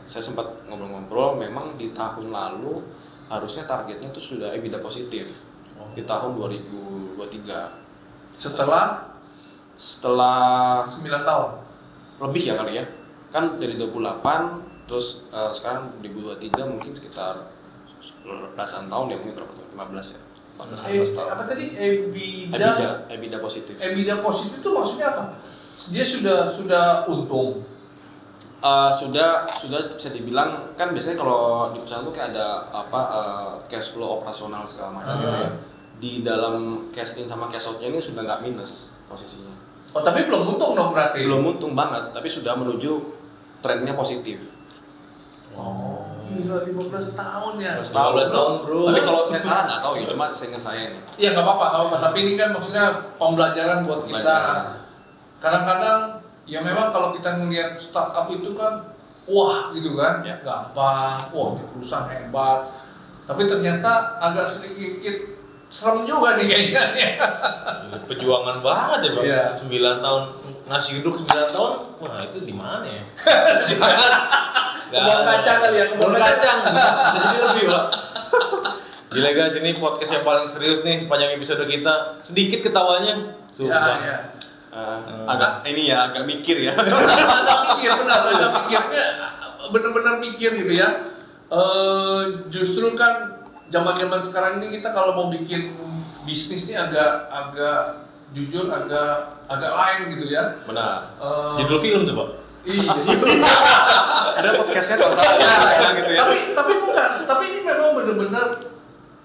Saya sempat ngobrol-ngobrol, memang di tahun lalu harusnya targetnya tuh sudah EBITDA positif di tahun 2023. Setelah 9 tahun. lebih ya kali ya, kan dari 28 terus sekarang 2023 mungkin sekitar belasan tahun ya, mungkin berapa tuh, 15 ya, 14 tahun. Apa tadi EBITDA positif. EBITDA positif itu maksudnya apa? Dia sudah untung. Sudah bisa dibilang, kan biasanya kalau di perusahaan tuh kayak ada cash flow operasional segala macam gitu ya. Di dalam cash in sama cash out-nya ini sudah nggak minus posisinya. Oh, tapi belum untung dong berarti. Belum untung banget, tapi sudah menuju trennya positif. Oh, gila 15 tahun ya. 15 tahun bro. Tapi kalau saya salah nggak tahu ya, cuma seingat saya nih. Iya nggak apa-apa. Tapi ini kan maksudnya pembelajaran buat kita. Kadang-kadang ya memang kalau kita ngelihat startup itu kan wah gitu kan, ya. Gampang, wah ini perusahaan hebat. Tapi ternyata agak sedikit serem juga nih kayaknya. Perjuangan banget ya Bang. Iya. 9 tahun nasi uduk 9 tahun. Wah, itu di mana ya? Kebun kacang kali ya, kebun kacang. Jadi lebih, Pak. Gila guys, ini podcast yang paling serius nih sepanjang episode kita. Sedikit ketawanya. Sumpah. Ya. Agak mikir ya. Agak mikirnya bener-bener mikir gitu ya. Justru kan zaman-zaman sekarang ini kita kalau mau bikin bisnis ini agak jujur agak lain gitu ya. Benar. Judul film tuh Pak. Iya. Ada podcastnya kalau salah gitu ya. Tapi bukan. Tapi ini memang benar-benar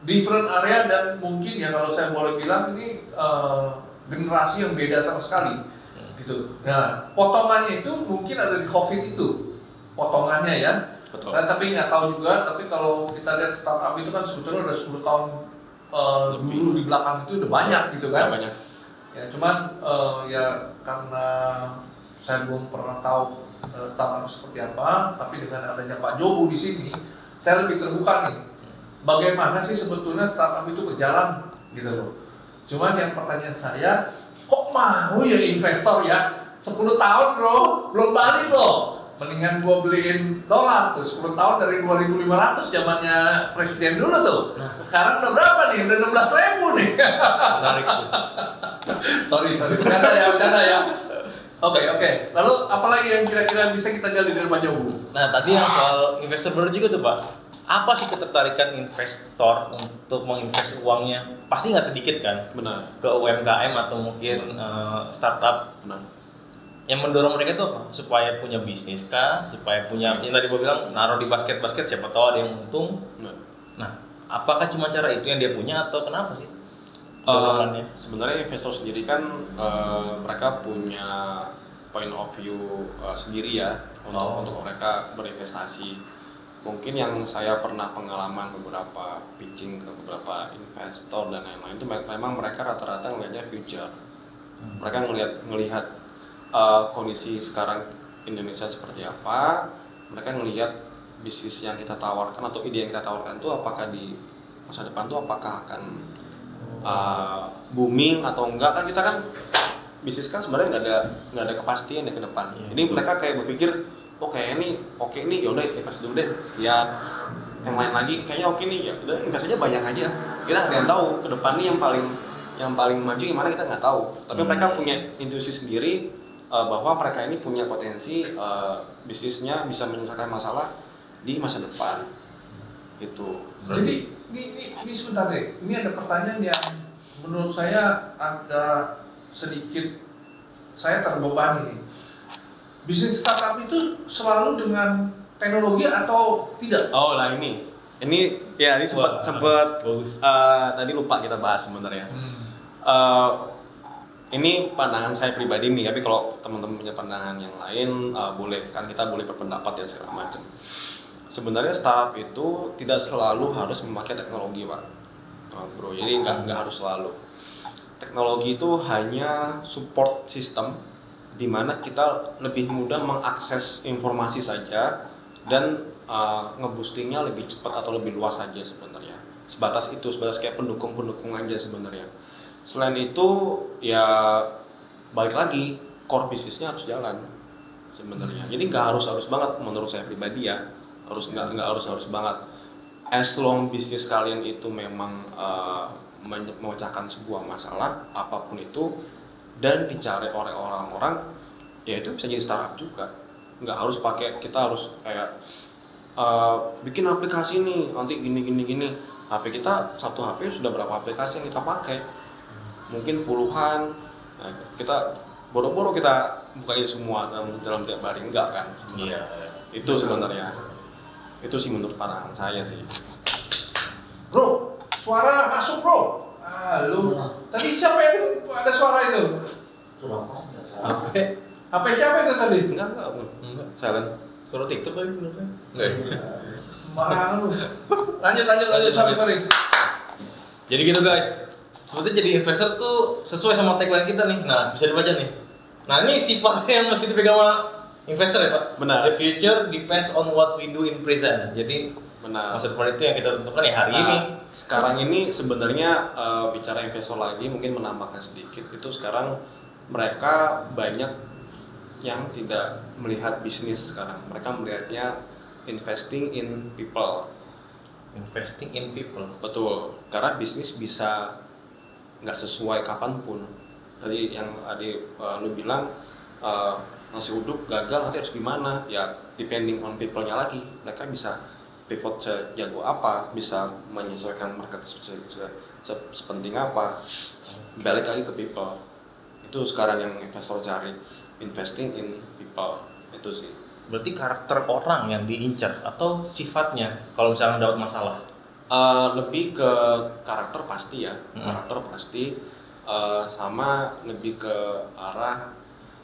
different area dan mungkin ya kalau saya boleh bilang ini generasi yang beda sama sekali. Gitu. Nah, potongannya itu mungkin ada di COVID itu. Potongannya ya. Betul. Saya tapi nggak tahu juga. Tapi kalau kita lihat startup itu kan sebetulnya udah 10 tahun dulu di belakang itu udah banyak gitu kan. Banyak. Ya, cuman ya karena saya belum pernah tahu startup seperti apa, tapi dengan adanya Pak Jobu di sini, saya lebih terbuka nih. Bagaimana sih sebetulnya startup itu berjalan gitu loh. Cuman yang pertanyaan saya, kok mau ya investor ya? 10 tahun bro, belum balik loh. Mendingan gua beliin dolar tuh 10 tahun dari 2.500 zamannya presiden dulu tuh. Sekarang udah berapa nih? Udah 16.000 nih. Menarik tuh. sorry, bercanda ya. Oke. Lalu apalagi yang kira-kira bisa kita gali dari Pak Jobu? Nah, tadi yang soal investor benar juga tuh Pak. Apa sih ketertarikan investor untuk menginvest uangnya? Pasti nggak sedikit kan? Benar. Ke UMKM atau mungkin startup. Benar. yang mendorong mereka itu apa? Supaya punya bisnis kah? Supaya punya yang tadi gue bilang naruh di basket siapa tahu ada yang untung. Nah, apakah cuma cara itu yang dia punya atau kenapa sih dorongannya? Sebenarnya investor sendiri kan mereka punya point of view sendiri ya untuk mereka berinvestasi. Mungkin yang saya pernah pengalaman beberapa pitching ke beberapa investor dan lain-lain itu memang mereka rata-rata ngelihatnya future. Mereka ngelihat kondisi sekarang Indonesia seperti apa. Mereka ngelihat bisnis yang kita tawarkan atau ide yang kita tawarkan itu apakah di masa depan tuh apakah akan booming atau enggak. Kan kita kan bisnis kan sebenarnya nggak ada kepastian ya ke depan. Ini mereka kayak berpikir oke ini yaudah invest dulu deh sekian, yang lain lagi kayaknya oke nih ya udah invest aja banyak aja, kita nggak ada yang tahu ke depan nih yang paling maju gimana kita nggak tahu. Tapi mereka punya intuisi sendiri bahwa mereka ini punya potensi bisnisnya bisa menyelesaikan masalah di masa depan gitu. Jadi ini sebentar deh, ini ada pertanyaan yang menurut saya agak sedikit saya terbebani nih. Bisnis startup itu selalu dengan teknologi atau tidak? Oh lah ini ya ini sempat tadi lupa kita bahas sebenarnya. Ini pandangan saya pribadi nih, tapi kalau teman-teman punya pandangan yang lain boleh, kan kita boleh berpendapat ya segala macam. Sebenarnya startup itu tidak selalu harus memakai teknologi, Pak. Bro, jadi nggak harus selalu. Teknologi itu hanya support system di mana kita lebih mudah mengakses informasi saja dan ngeboostingnya lebih cepat atau lebih luas saja sebenarnya. Sebatas kayak pendukung aja sebenarnya. Selain itu ya balik lagi core bisnisnya harus jalan sebenarnya. Jadi nggak harus banget menurut saya pribadi ya. Nggak harus banget. As long bisnis kalian itu memang memecahkan sebuah masalah apapun itu dan dicari oleh orang-orang, ya itu bisa jadi startup juga. Nggak harus kita harus kayak bikin aplikasi nih nanti gini. HP kita satu HP sudah berapa aplikasi yang kita pakai, mungkin puluhan. Nah, kita boro-boro kita bukain semua dalam tiap hari, enggak kan sebenarnya. Itu sebenarnya itu sih menurut pandangan saya sih. Bro, suara masuk bro. Lu tadi siapa yang ada suara itu? HP siapa itu tadi? Enggak. Silent. Suara TikTok lagi benernya? Enggak. Sembarangan lu. Lanjut, sorry. Jadi gitu guys. Sebetulnya jadi investor tuh sesuai sama tagline kita nih. Nah, bisa dibaca nih. Nah, ini sifatnya yang mesti dipegang sama investor ya, Pak? Benar. The future depends on what we do in present. Jadi Benar. masa depan itu yang kita tentukan ya hari ini. Sekarang ini sebenarnya bicara investor lagi mungkin menambahkan sedikit, itu sekarang mereka banyak yang tidak melihat bisnis sekarang. Mereka melihatnya investing in people. Investing in people. Betul. Karena bisnis bisa nggak sesuai kapanpun. Tadi yang lu bilang nasi uduk gagal nanti harus gimana? Ya depending on people-nya lagi. Mereka bisa pivot sejago apa, bisa menyesuaikan market sepenting apa, balik lagi ke people. Itu sekarang yang investor cari, investing in people, itu sih. Berarti karakter orang yang diincar atau sifatnya kalau misalnya dapat masalah? Lebih ke karakter pasti ya, karakter pasti, sama lebih ke arah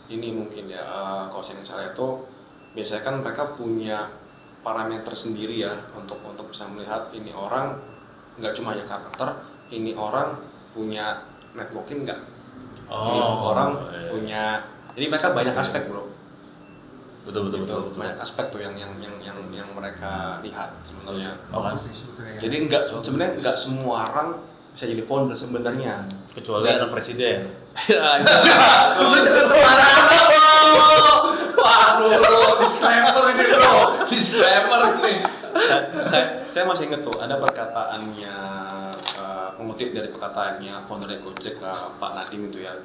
ini mungkin ya, kalau saya itu biasanya kan mereka punya parameter sendiri ya untuk bisa melihat ini orang nggak cuma hanya karakter, ini orang punya networking nggak, ini orang punya, jadi mereka banyak aspek bro. Betul. Banyak aspek tuh yang mereka lihat sebenarnya. Jadi sebenarnya nggak semua orang bisa jadi founder sebenarnya. Kecuali anak presiden. Waduh, disclaimer ini. Saya masih ingat tuh ada perkataannya, mengutip dari perkataannya founder Gojek Pak Nadiem itu ya.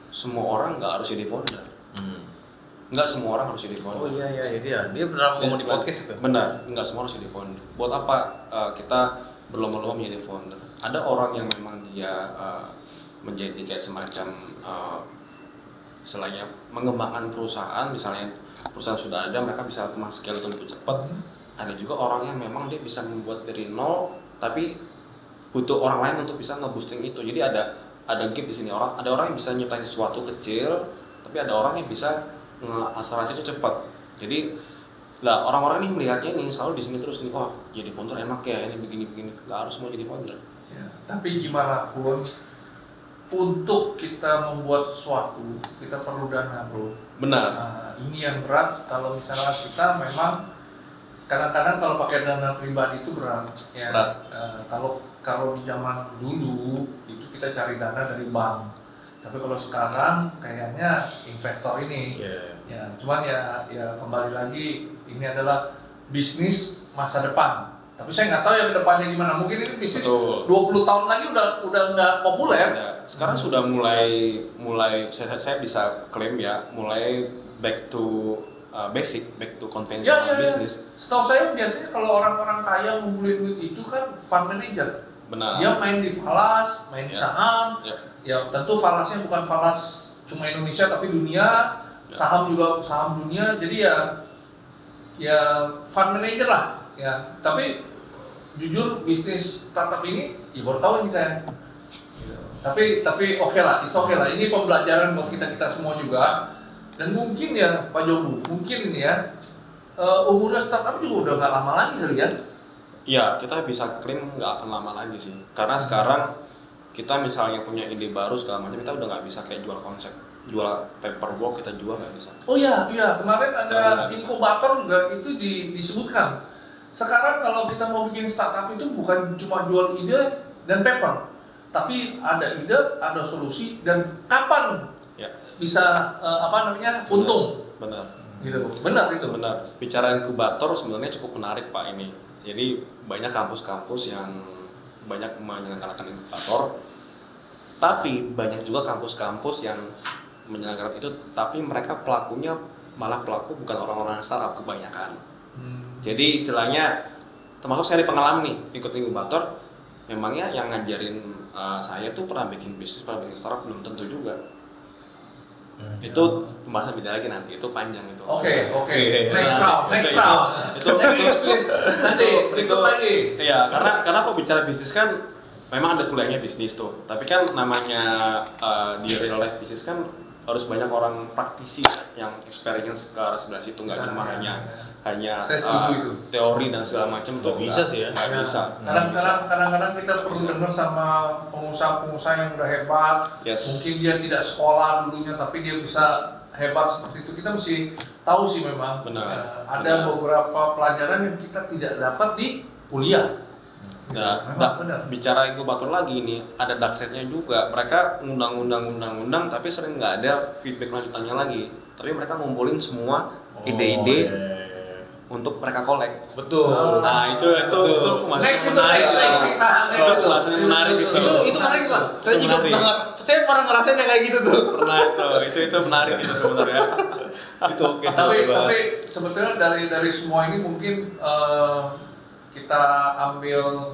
Semua orang nggak harus jadi founder. Nggak semua orang harus jadi founder. Oh iya dia pernah ngomong di podcast itu. Benar, nggak semua harus jadi founder. Buat apa kita berlomba-lomba menjadi founder? Ada orang yang memang dia menjadi kayak semacam istilahnya mengembangkan perusahaan, misalnya perusahaan sudah ada mereka bisa men-scale itu lebih cepat. Ada juga orang yang memang dia bisa membuat dari nol tapi butuh orang lain untuk bisa nge-boosting itu. Jadi ada gap di sini, ada orang yang bisa nyiptain sesuatu kecil tapi ada orang yang bisa nge-akselerasi itu cepat. Jadi lah orang-orang ini melihatnya ini selalu di sini terus nih, oh jadi founder enak ya, ini begini-begini, nggak harus semua jadi founder. Ya, tapi gimana pun untuk kita membuat sesuatu kita perlu dana, bro. Benar. Nah, ini yang berat kalau misalnya kita memang kadang-kadang kalau pakai dana pribadi itu berat ya. Berat. Kalau di zaman dulu itu kita cari dana dari bank, tapi kalau sekarang kayaknya investor ini. Ya, cuman ya kembali lagi ini adalah bisnis masa depan. Tapi saya nggak tahu ya ke depannya gimana. Mungkin ini bisnis Betul. 20 tahun lagi udah nggak populer. Ya, sekarang sudah mulai saya bisa klaim ya, mulai back to basic, back to konvensional bisnis. Setahu saya biasanya kalau orang-orang kaya ngumpulin duit itu kan fund manager. Benar. Dia main di falas, main di saham. Ya. Ya tentu falasnya bukan falas cuma Indonesia tapi dunia. Saham juga saham dunia. Jadi ya fund manager lah. Ya, tapi jujur bisnis startup ini ya baru tahu ini saya. Gitu. Tapi oke lah, ini pembelajaran buat kita semua juga. Dan mungkin ya Pak Jobu, mungkin ini ya umurnya startup juga udah nggak lama lagi kali ya. Ya, kita bisa klaim nggak akan lama lagi sih. Karena sekarang kita misalnya punya ide baru segala macam, kita udah nggak bisa kayak jual konsep, jual paperwork kita jual nggak bisa. Oh iya, kemarin Sekarang ada inkubator juga itu disebutkan. Sekarang kalau kita mau bikin startup itu bukan cuma jual ide dan paper, tapi ada ide, ada solusi dan kapan Ya. bisa untung. Benar. Gitu. Benar itu. Benar. Bicara inkubator sebenarnya cukup menarik Pak ini. Jadi banyak kampus-kampus yang banyak menyelenggarakan inkubator, tapi banyak juga kampus-kampus yang menyelenggarakan itu, tapi mereka pelakunya malah pelaku bukan orang-orang startup kebanyakan. Jadi istilahnya, termasuk saya di pengalaman nih ikut inkubator, memangnya yang ngajarin saya tuh pernah bikin bisnis, pernah bikin startup belum tentu juga. Itu pembahasan beda lagi nanti, itu panjang itu. Oke. Next round. Nanti berikut lagi. Iya, karena kok bicara bisnis kan memang ada kuliahnya bisnis tuh. Tapi kan namanya di real life bisnis kan harus banyak orang praktisi yang experience ke arah sebelah situ, nggak cuma hanya Saya setuju itu. teori dan segala macam tuh. Nggak bisa sih ya. Nggak bisa. Kadang-kadang kita perlu dengar sama pengusaha-pengusaha yang udah hebat. Yes. Mungkin dia tidak sekolah dulunya, tapi dia bisa hebat seperti itu. Kita mesti tahu sih memang. Benar. Ada beberapa pelajaran yang kita tidak dapat di kuliah. Nah, bicara inkubator lagi ini ada darksetnya juga. Mereka ngundang, tapi sering nggak ada feedback lanjutannya lagi. Tapi mereka ngumpulin semua ide-ide untuk mereka kolek. Betul. Nah itu Next, menarik. itu Pembahasan yang menarik itu. Itu menarik Pak. Saya juga pernah, saya pernah ngerasain yang kayak gitu tuh. Pernah itu menarik itu sebenarnya. Itu oke. Tapi sebetulnya dari semua ini mungkin kita ambil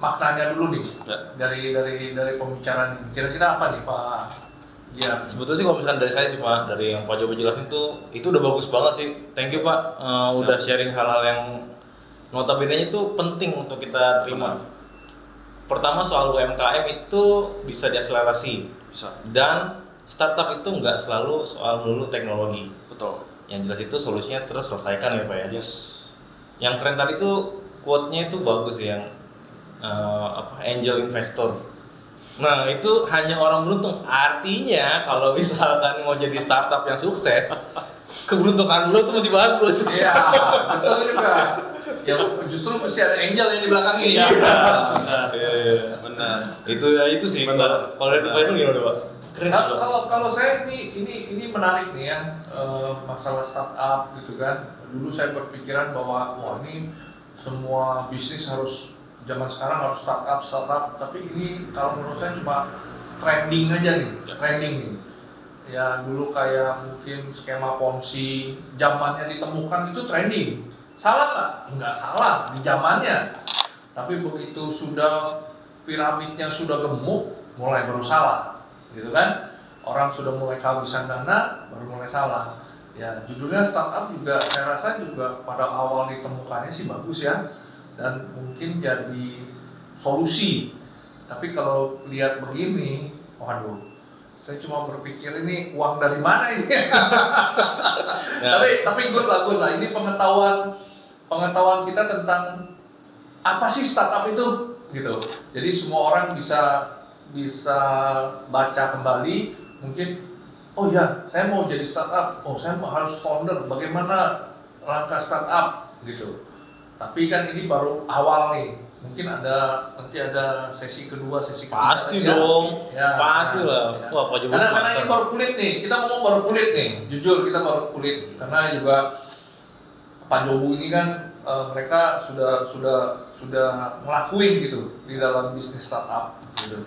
maknanya dulu nih Ya. dari pembicaraan ini. Kira-kira apa nih Pak? Ya. Sebetulnya sih kalau misalkan dari saya sih Pak, dari yang Pak Jobo jelasin tuh, itu udah bagus banget sih. Thank you Pak, udah sharing hal-hal yang notabene itu penting untuk kita terima. Pertama soal UMKM itu bisa diakselerasi. Bisa. Dan startup itu nggak selalu soal melulu teknologi. Betul. Yang jelas itu solusinya terus selesaikan ya Pak ya. Yes. Yang keren tadi tuh quote-nya itu bagus ya, yang angel investor. Nah itu hanya orang beruntung. Artinya kalau misalkan mau jadi startup yang sukses, keberuntungan lo tuh masih bagus. Iya, betul juga. Ya justru mesti ada angel yang di belakangnya. Iya, benar. Itu sih. Benar. Kalau dari Pak Inu gimana Pak? Keren sih, Pak. Kalau saya ini menarik nih ya, masalah startup gitu kan. Dulu saya berpikiran bahwa wah ini semua bisnis harus zaman sekarang harus startup, tapi ini kalau menurut saya cuma trending aja nih, trending nih. Ya dulu kayak mungkin skema ponzi zamannya ditemukan itu trending. Salah nggak? Nggak salah di zamannya. Tapi begitu sudah piramidnya sudah gemuk, mulai baru salah, gitu kan? orang sudah mulai kehabisan dana, baru mulai salah. Ya, judulnya startup juga saya rasa juga pada awal ditemukannya sih bagus ya, dan mungkin jadi solusi. Tapi kalau lihat begini, waduh, saya cuma berpikir ini uang dari mana ini? Ya. Tapi good lah. Ini pengetahuan kita tentang apa sih startup itu, gitu. Jadi semua orang bisa baca kembali, mungkin oh ya saya mau jadi startup, oh saya harus founder, bagaimana langkah startup gitu. Tapi kan ini baru awal nih, mungkin nanti ada sesi kedua, sesi ketiga. Pasti dong, ya, pasti lah. ya. Wah, Pak Jokowi Karena master. ini baru kulit nih, kita ngomong baru kulit nih, jujur kita baru kulit. Karena juga Pak Jokowi ini kan mereka sudah ngelakuin gitu di dalam bisnis startup gitu.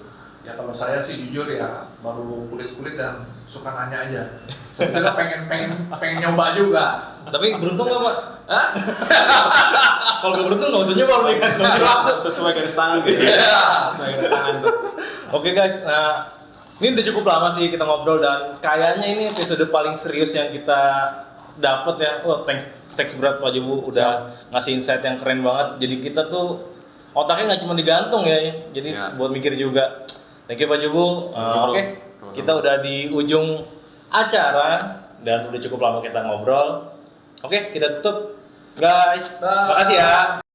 Ya kalau saya sih jujur ya baru kulit-kulit dan suka nanya aja. Sebetulnya pengen nyoba juga. Tapi beruntung nggak Pak? Hah? Kalau nggak beruntung nggak usah nyoba nih kan. Sesuai garis tangan gitu ya. Iya. Sesuai garis tangan tuh. Oke guys, nah ini udah cukup lama sih kita ngobrol dan kayaknya ini episode paling serius yang kita dapat ya. Wah, thanks berat Pak Jubu udah ngasih insight yang keren banget. Jadi kita tuh otaknya nggak cuma digantung ya, jadi Ya. buat mikir juga. Thank you Pak Jubu. Oke, Sama-sama. kita udah di ujung acara dan udah cukup lama kita ngobrol. Oke, kita tutup guys. Dah. Makasih ya.